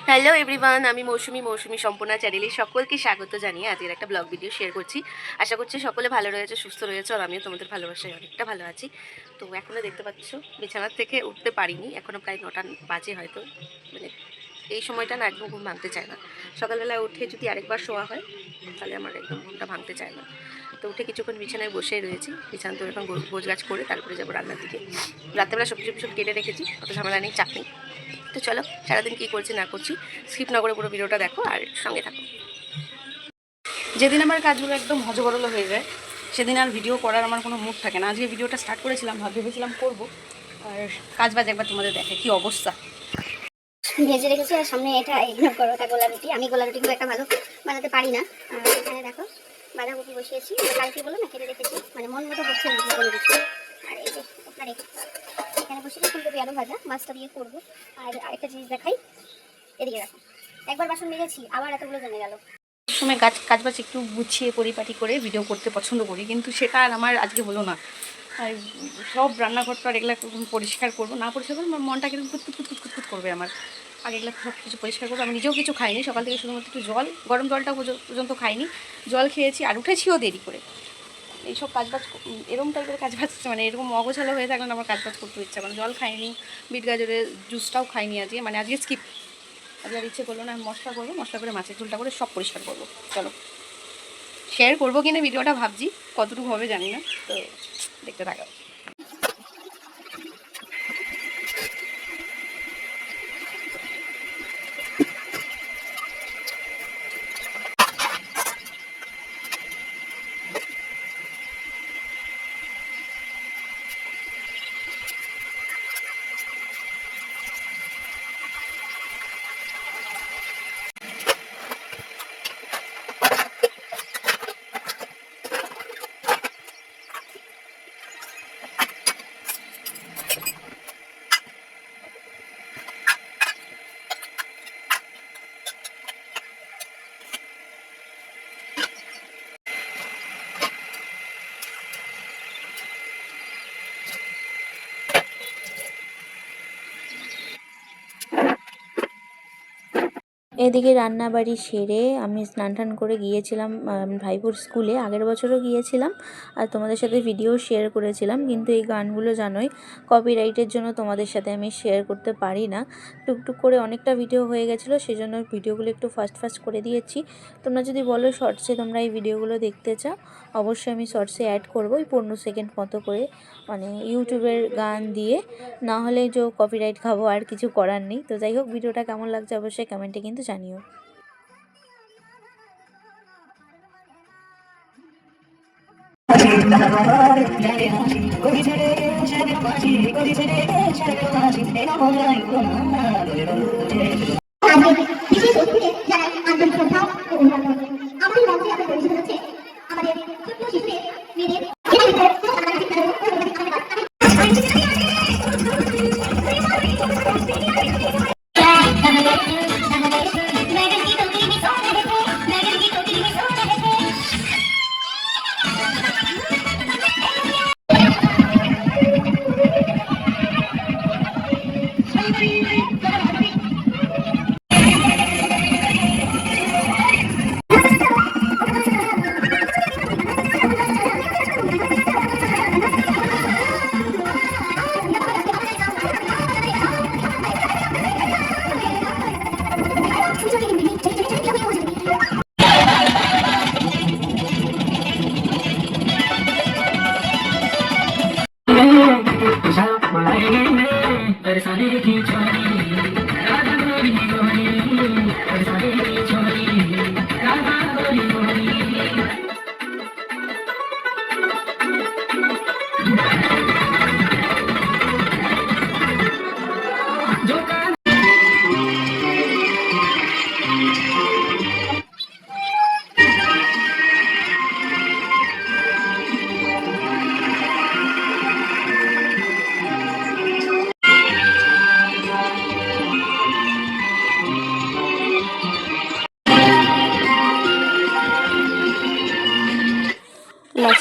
Hello everyone, আমি মৌসুমি সম্পূর্ণা চ্যানেলে সকলকে স্বাগত জানিয়ে আজকের একটা ব্লগ ভিডিও শেয়ার করছি। আশা করছি সকলে ভালো রয়েছে, সুস্থ রয়েছে, আর আমিও তোমাদের ভালোবাসায় অনেকটা ভালো আছি। তো এখনও দেখতে পাচ্ছ বিছানার থেকে উঠতে পারিনি, এখনও প্রায় 9টা বাজে হয়তো। মানে এই সময়টা না একদম ঘুম ভাঙতে চায় না। সকালবেলা উঠে যদি আরেকবার শোয়া হয় তাহলে আমার একদম ঘুমটা ভাঙতে চায় না। তো উঠে কিছুক্ষণ বিছানায় বসেই রয়েছি। বিছানা তো এখন গোছগাছ করে তারপরে যাবো রান্নার দিকে। রাত্রেবেলা সবজি কেটে রেখেছি, অত ঝামেলা নেই, চাপ নেই। তো চলো সারাদিন কী করছি না করছি স্কিপ না করে পুরো ভিডিওটা দেখো আর সঙ্গে থাকো। যেদিন আমার কাজগুলো একদম হজবরল হয়ে যায় সেদিন আর ভিডিও করার আমার কোনো মুড থাকে না। আজকে ভিডিওটা স্টার্ট করেছিলাম, ভেবেছিলাম করবো, আর কাজ বাজ একবার তোমাদের দেখে কি অবস্থা। ভেজে রেখেছি আর সামনে এটা ইগনোর করো, এটা গোলা রুটি। আমি গোলা রুটি খুব একটা ভালো বানাতে পারি না। আর এখানে দেখো বাঁধাকপি বসিয়েছি, কালকে বলো না কেটে রেখেছি, মানে মন মতো হচ্ছে না গোলা রুটি। আর এই যে আপনার এখানে বসিয়ে ফুলকপি আলু ভাজা মাছটা দিয়ে করবো। আর আরেকটা জিনিস দেখাই, এদিকে দেখো, একবার বাসন মেজেছি আবার এতগুলো জমে গেল। সময় কাজ বাজ একটু গুছিয়ে পরিপাটি করে ভিডিও করতে পছন্দ করি, কিন্তু সেটা আর আমার আজকে হলো না। আর সব রান্নাঘরটা আর এগুলো পরিষ্কার করবো, না পরিষ্কার করবো মনটা কিন্তু কুতকুত করবে আমার। আর এগুলো সব কিছু পরিষ্কার করবো। আমি নিজেও কিছু খাইনি সকাল থেকে, শুধুমাত্র একটু জল, গরম জলটা পর্যন্ত খাইনি, জল খেয়েছি আর উঠেছিও দেরি করে। এইসব কাজবাজ এরকম টাইপের কাজবাজ, মানে এরকম অগোছালো হয়ে থাকলে আমার কাজবাজ করতে ইচ্ছা করে। জল খাইনি, বিট গাজরের জুসটাও খাইনি আজকে, মানে আজকে স্কিপ। আজকে আর ইচ্ছে করলো না। মশলা করবো, মশলা করে মাছের ঝোলটা করে সব পরিষ্কার করবো। চলো শেয়ার করবো কিনা ভিডিওটা ভাবছি, কতটুকু হবে জানি না, তো দেখতে থাকো। এদিকে রান্নাবাড়ি সেরে আমি স্নান টান করে গিয়েছিলাম ভাইপুর স্কুলে। আগের বছরও গিয়েছিলাম আর তোমাদের সাথে ভিডিও শেয়ার করেছিলাম, কিন্তু এই গানগুলো জানোই কপিরাইটের জন্য তোমাদের সাথে আমি শেয়ার করতে পারি না। টুকটুক করে অনেকটা ভিডিও হয়ে গেছিলো, সেজন্য ভিডিওগুলো একটু ফাস্ট করে দিয়েছি। তোমরা যদি বলো শর্টসে তোমরা এই ভিডিওগুলো দেখতে চাও, অবশ্যই আমি শর্টসে অ্যাড করবো ওই 15 সেকেন্ড মতো করে, মানে ইউটিউবের গান দিয়ে। না হলে যে কপিরাইট খাবো, আর কিছু করার নেই। তো যাই হোক, ভিডিওটা কেমন লাগছে অবশ্যই কমেন্টে কিন্তু জানিও।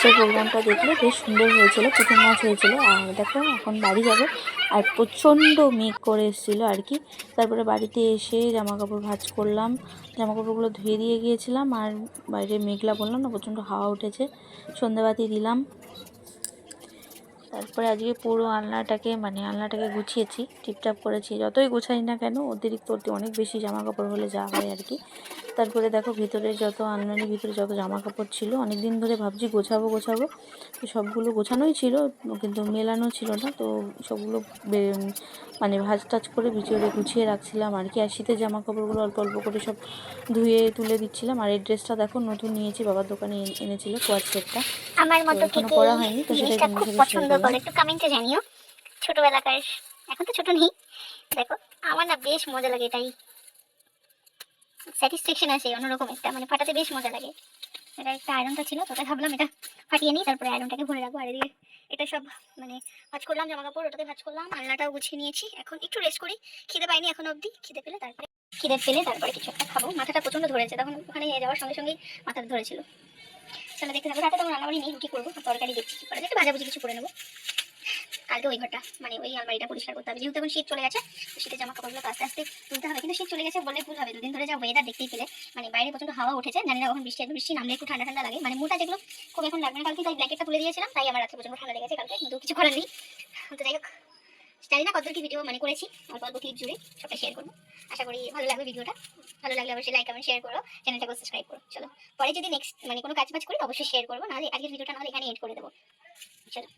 মাছের প্রোগ্রামটা দেখলে বেশ সুন্দর হয়েছিল, পুঁটি মাছ হয়েছিল। আর দেখো এখন বাড়ি যাব, আর প্রচণ্ড মেঘ করে এসেছিলো আর কি। তারপরে বাড়িতে এসে জামা কাপড় ভাঁজ করলাম, জামা কাপড়গুলো ধুয়ে দিয়ে গিয়েছিলাম। আর বাইরে মেঘলা বললাম না, প্রচণ্ড হাওয়া উঠেছে, সন্ধ্যাবাতি দিলাম। তারপরে আজকে পুরো আলনাটাকে গুছিয়েছি, টিপটাপ করেছি। যতই গোছাই না কেন অতিরিক্ত অনেক বেশি জামা কাপড় হলে যা হয় আর কি। তারপরে দেখো ভিতরে আলনার ভিতরে যত জামা কাপড় ছিল, অনেক দিন ধরে ভাবছি গোছাবো, তো সবগুলো গোছানোই ছিল কিন্তু মেলানো ছিল না। তো সবগুলো ভাঁজ টাজ করে ভিতরে গুছিয়ে রাখছিলাম আর কি। আর শীতের জামা কাপড়গুলো অল্প অল্প করে সব ধুয়ে তুলে দিচ্ছিলাম। আর এই ড্রেসটা দেখো নতুন নিয়েছি, বাবার দোকানে এনেছিল কোয়ার সেটটা, আমার তো মতো কে এখনো কে পরা হয়নি, তো সেটাই জিনিসটা তোমাদের খুব সাথে শেয়ার পছন্দ করলাম। করে একটু কমেন্টে জানিও। ছোটবেলাকার, এখন তো ছোট নেই, দেখো আমার না বেশ মজা লাগে, এটাই স্যাটিসফ্যাকশন আছে অন্যরকম একটা, মানে ফাটাতে বেশ মজা লাগে। এটা একটা আয়রনটা ছিল, তোকে ভাবলাম এটা ফাটিয়ে নিই, তারপরে আয়রনটাকে ভরে রাখবো। আর এদিকে এটা সব ভাঁজ করলাম, জামা কাপড় ওটাতে ভাঁজ করলাম, আলনাটাও গুছিয়ে নিয়েছি। এখন একটু রেস্ট করি, খিদে পাইনি এখনো অবধি। খিদে পেলে তারপরে কিছু একটা খাবো। মাথাটা প্রচন্ড ধরেছে, তখন ওখানে যাওয়ার সঙ্গে সঙ্গেই মাথাটা ধরেছিল। চলো দেখতে থাকবো। রাতে তখন রান্নাবাড়ি নেই, রুটি করবো, তরকারি দেখছি কি করা যায়, একটু ভাজাভুজি কিছু করে নেবো। কালকে ওই ঘরটা ওই আলমারিটা পরিষ্কার করতে হবে, যেহেতু এখন শীত চলে গেছে, তো শীতের জামা কাপড়গুলো আস্তে আস্তে তুলতে হবে। কিন্তু শীত চলে গেছে বললে ভুল হবে, দুদিন ধরে যা ওয়েদার দেখতেই পেলে, বাইরে প্রচন্ড হাওয়া উঠেছে। জানি না কখন বৃষ্টি আসবে, বৃষ্টি নামলে একটু ঠান্ডা ঠান্ডা লাগে, মোটা যেগুলো খুব এখন লাগবে না। কালকে তাই ব্ল্যাঙ্কেটটা তুলে দিয়েছিলাম, তাই আমার রাতে প্রচন্ড ঠান্ডা লেগেছে কালকে, কিন্তু কিছু করার নেই। তো যাই হোক, জানি না কতদূর কি ভিডিও করেছি, অল্প অল্প ক্লিপ জুড়ে সবটা শেয়ার করবো। আশা করি ভালো লাগবে ভিডিওটা। ভালো লাগলে অবশ্যই লাইক কমেন্ট শেয়ার করো, চ্যানেলটাকে সাবস্ক্রাইব করো। চলো পরে যদি নেক্সট কোনো কাজ বাজ করি অবশ্যই শেয়ার করবো, নাহলে আজকের ভিডিওটা নাহলে এখানে এড করে দেবো। চলো।